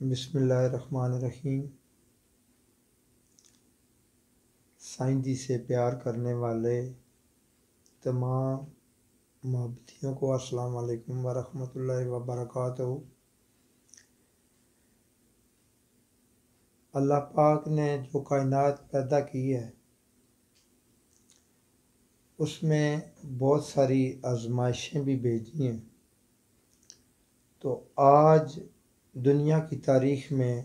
बिस्मिल्लाहिर्रहमानिर्रहीम। साईं जी से प्यार करने वाले तमाम मोहब्बतियों को अस्सलाम वालेकुम वरहमतुल्लाहि वबरकातुहू। अल्लाह पाक ने जो कायनात पैदा की है उसमें बहुत सारी आजमाइशें भी भेजी हैं। तो आज दुनिया की तारीख़ में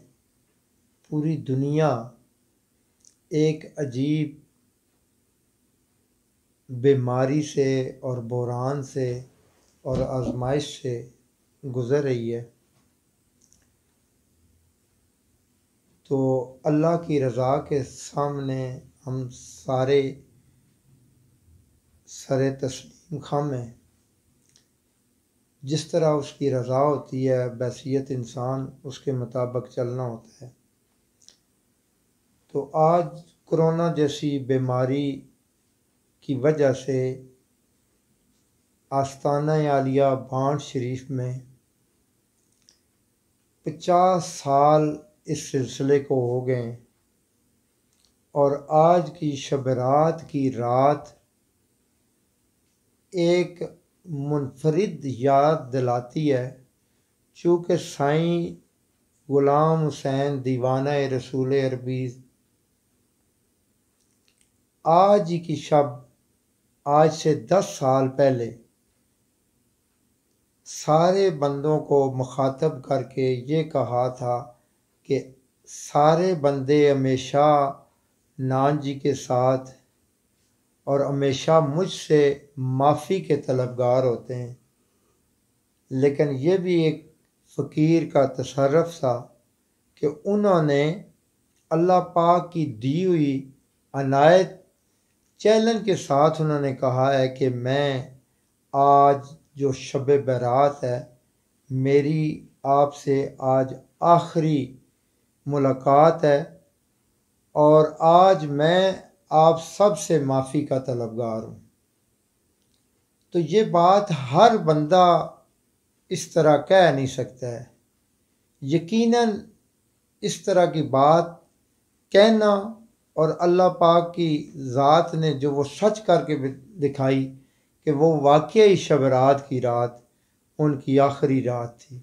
पूरी दुनिया एक अजीब बीमारी से और बहरान से और आजमाइश से गुज़र रही है। तो अल्लाह की रज़ा के सामने हम सारे सरे तस्लीम खम हैं। जिस तरह उसकी रज़ा होती है बैसियत इंसान उसके मुताबिक चलना होता है। तो आज कोरोना जैसी बीमारी की वजह से आस्ताना आलिया भांड शरीफ में 50 साल इस सिलसिले को हो गए और आज की शबरात की रात एक मुनफरिद याद दिलाती है। चूँकि साईं गुलाम हुसैन दीवाना रसूल अरबी आज ही की शब आज से 10 साल पहले सारे बंदों को मुखातब करके ये कहा था कि सारे बंदे हमेशा नान जी के साथ और हमेशा मुझसे माफ़ी के तलबगार होते हैं। लेकिन ये भी एक फ़कीर का तसर्रुफ़ था कि उन्होंने अल्लाह पाक की दी हुई अनायत चैलेंज के साथ उन्होंने कहा है कि मैं आज जो शब बरात है मेरी आपसे आज आखिरी मुलाकात है और आज मैं आप सब से माफ़ी का तलबगार हूँ। तो ये बात हर बंदा इस तरह कह नहीं सकता है। यकीनन इस तरह की बात कहना और अल्लाह पाक की ज़ात ने जो वो सच करके दिखाई कि वो वाकई शबरात की रात उनकी आखिरी रात थी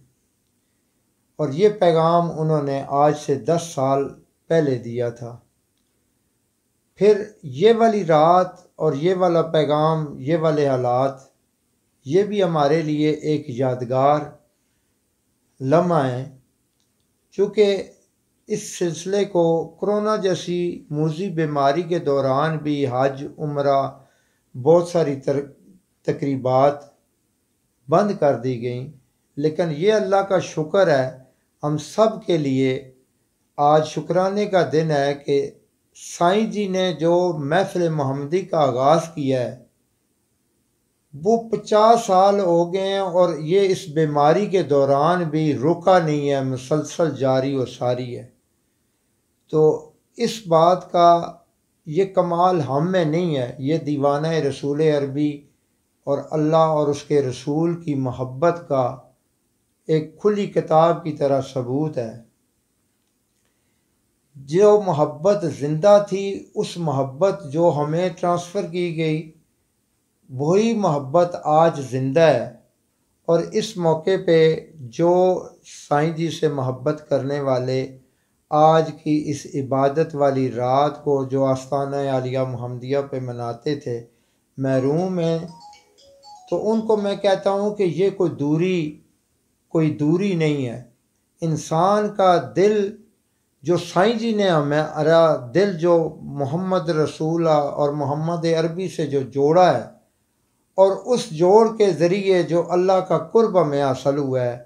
और ये पैगाम उन्होंने आज से 10 साल पहले दिया था। फिर ये वाली रात और ये वाला पैगाम ये वाले हालात ये भी हमारे लिए एक यादगार लम्हा है। चूँकि इस सिलसिले को कोरोना जैसी मूज़ी बीमारी के दौरान भी हज उम्रा बहुत सारी तकरीबात बंद कर दी गई। लेकिन ये अल्लाह का शुक्र है हम सब के लिए आज शुक्राने का दिन है कि साईं जी ने जो महफिल मोहम्मदी का आगाज़ किया है वो 50 साल हो गए हैं और ये इस बीमारी के दौरान भी रुका नहीं है, मुसलसल जारी और सारी है। तो इस बात का ये कमाल हम में नहीं है, ये दीवाना रसूल अरबी और अल्लाह और उसके रसूल की मोहब्बत का एक खुली किताब की तरह सबूत है। जो मोहब्बत ज़िंदा थी उस मोहब्बत जो हमें ट्रांसफ़र की गई वही मोहब्बत आज ज़िंदा है और इस मौके पे जो साईं जी से मोहब्बत करने वाले आज की इस इबादत वाली रात को जो आस्ताना आलिया मुहम्मदिया पे मनाते थे महरूम हैं, तो उनको मैं कहता हूँ कि ये कोई दूरी नहीं है। इंसान का दिल जो साईं जी ने हमारा दिल जो मोहम्मद रसूल और मोहम्मद अरबी से जो जोड़ा है और उस जोड़ के ज़रिए जो अल्लाह का कुर्ब हमें हासिल हुआ है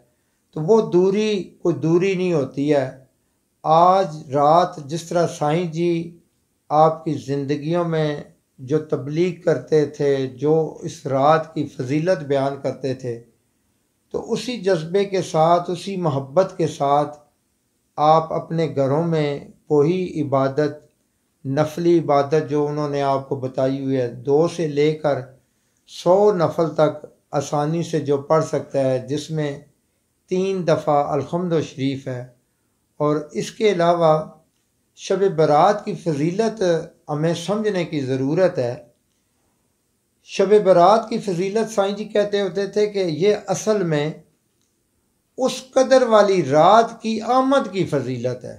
तो वो दूरी कोई दूरी नहीं होती है। आज रात जिस तरह साईं जी आपकी ज़िंदगियों में जो तबलीग करते थे, जो इस रात की फजीलत बयान करते थे, तो उसी जज्बे के साथ उसी मोहब्बत के साथ आप अपने घरों में वही इबादत नफली इबादत जो उन्होंने आपको बताई हुई है 2 से लेकर 100 नफल तक आसानी से जो पढ़ सकता है, जिसमें 3 दफ़ा अल्हम्दु शरीफ है और इसके अलावा शब बारात की फजीलत हमें समझने की ज़रूरत है। शब बारात की फजीलत साईं जी कहते होते थे कि ये असल में उस कदर वाली रात की आमद की फजीलत है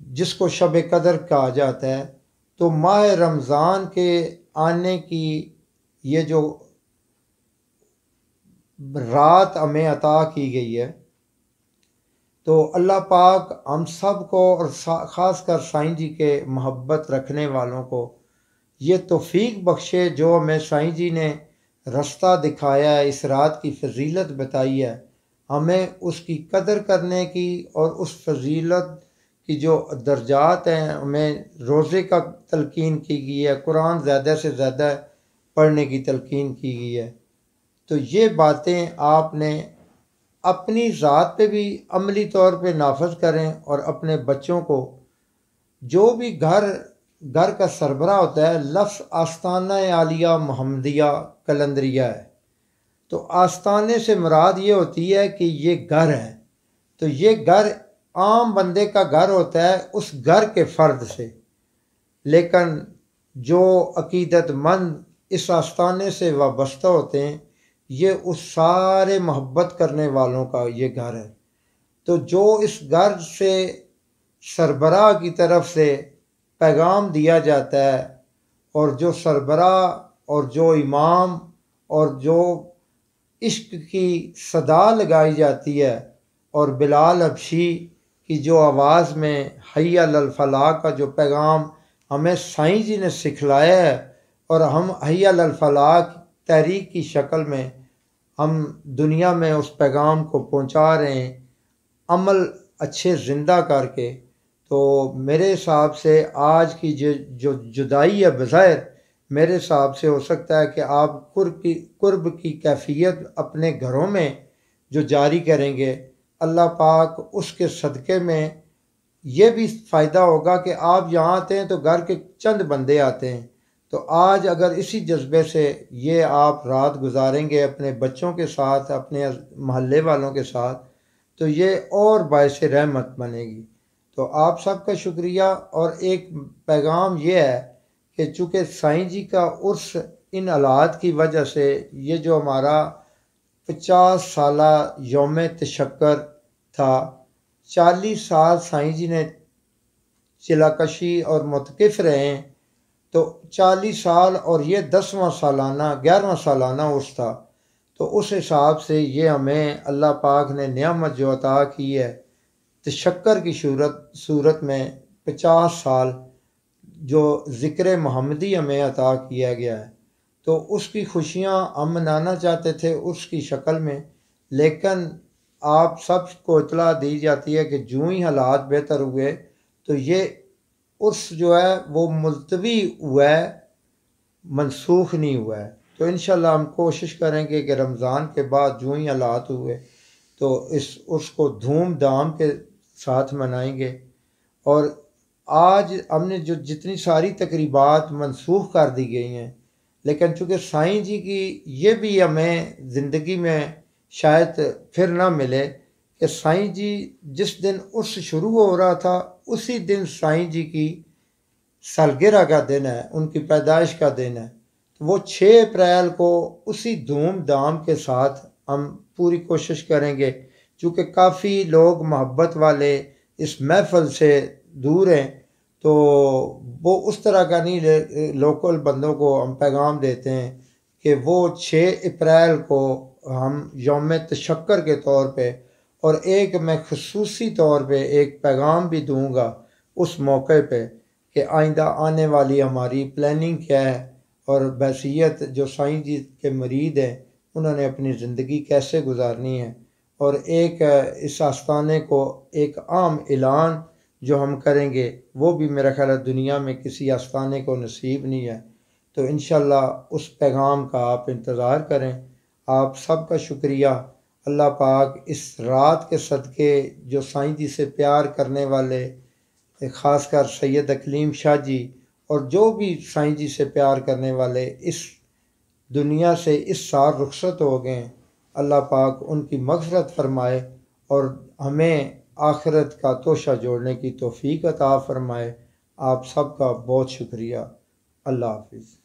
जिसको शब कदर कहा जाता है। तो माह रमज़ान के आने की ये जो रात हमें अता की गई है, तो अल्लाह पाक हम सब को और ख़ास कर साईं जी के मोहब्बत रखने वालों को ये तौफीक बख्शे जो हमें साईं जी ने रास्ता दिखाया है, इस रात की फजीलत बताई है, हमें उसकी कदर करने की और उस फजीलत की जो दर्जात हैं, हमें रोज़े का तलकीन की गई है, कुरान ज़्यादा से ज़्यादा पढ़ने की तलकीन की गई है। तो ये बातें आपने अपनी ज़ात पे भी अमली तौर पे नाफज करें और अपने बच्चों को, जो भी घर का सरबरा होता है, लफ्ज़ आस्ताना आलिया मोहम्मदिया कलंदरिया है। तो आस्ताने से मुराद ये होती है कि ये घर है। तो ये घर आम बंदे का घर होता है उस घर के फ़र्द से, लेकिन जो अकीदतमंद इस आस्ताने से वाबस्ता होते हैं, ये उस सारे मोहब्बत करने वालों का ये घर है। तो जो इस घर से सरबराह की तरफ से पैगाम दिया जाता है और जो सरबराह और जो इमाम और जो इश्क की सदा लगाई जाती है और बिलाल हबशी की जो आवाज़ में हय्या अलल फलाह का जो पैगाम हमें साईं जी ने सिखलाया है और हम हय्या अलल फलाह तहरीक की शक्ल में हम दुनिया में उस पैगाम को पहुंचा रहे हैं, अमल अच्छे ज़िंदा करके। तो मेरे हिसाब से आज की जो जुदाई है बज़ाहिर, मेरे हिसाब से हो सकता है कि आप कुर्ब की कैफियत अपने घरों में जो जारी करेंगे, अल्लाह पाक उसके सदक़े में ये भी फ़ायदा होगा कि आप यहाँ आते हैं तो घर के चंद बंदे आते हैं। तो आज अगर इसी जज्बे से ये आप रात गुजारेंगे अपने बच्चों के साथ, अपने महल्ले वालों के साथ, तो ये और बायस रहमत बनेगी। तो आप सबका शुक्रिया। और एक पैगाम ये है कि चूँकि साईं जी का उर्स इन हालात की वजह से ये जो हमारा 50 साला यौम तशक्कर था, 40 साल साईं जी ने चिलाकशी और मुतकिफ़ रहे हैं, तो 40 साल और ये 10वां सालाना 11वां सालाना उर्स था। तो उस हिसाब से ये हमें अल्लाह पाक ने नियामत जो अता की है तशक्कर की सूरत में 50 साल जो ज़िक्र मोहम्मदी हमें अता किया गया है, तो उसकी खुशियाँ हम मनाना चाहते थे उसकी शक्ल में। लेकिन आप सबको इत्तला दी जाती है कि जो ही हालात बेहतर हुए तो ये उर्स जो है वो मुलतवी हुआ है, मनसूख नहीं हुआ है। तो इंशाल्लाह हम कोशिश करेंगे कि रमज़ान के बाद जो ही हालात हुए तो इस उर्स को धूमधाम के साथ मनाएंगे। और आज हमने जो जितनी सारी तकरीबात मनसूख कर दी गई हैं, लेकिन चूँकि साईं जी की ये भी हमें ज़िंदगी में शायद फिर ना मिले कि साईं जी जिस दिन उर्स शुरू हो रहा था उसी दिन साईं जी की सालगिरह का दिन है, उनकी पैदाइश का दिन है। तो वो 6 अप्रैल को उसी धूमधाम के साथ हम पूरी कोशिश करेंगे। चूँकि काफ़ी लोग मोहब्बत वाले इस महफ़िल से दूर हैं, तो वो उस तरह का नहीं, लोकल बंदों को हम पैगाम देते हैं कि वो 6 अप्रैल को हम यौम तशक्कर के तौर पे, और एक मैं ख़ुसूसी तौर पे एक पैगाम भी दूंगा उस मौके पे कि आइंदा आने वाली हमारी प्लानिंग क्या है और बैसियत जो साईं जी के मुरीद हैं उन्होंने अपनी ज़िंदगी कैसे गुजारनी है। और एक इस आस्ताने को एक आम ऐलान जो हम करेंगे वो भी मेरा ख़्याल है दुनिया में किसी आस्ताने को नसीब नहीं है। तो इंशाल्लाह उस पैगाम का आप इंतज़ार करें। आप सबका शुक्रिया। अल्लाह पाक इस रात के सदक़े जो साईं जी से प्यार करने वाले, ख़ासकर सैयद अकलीम शाह जी और जो भी साईं जी से प्यार करने वाले इस दुनिया से इस साल रुखसत हो गए, अल्लाह पाक उनकी मग़फ़िरत फ़रमाए और हमें आखिरत का तोशा जोड़ने की तौफीक अता फरमाए। आप सबका बहुत शुक्रिया। अल्लाह हाफिज़।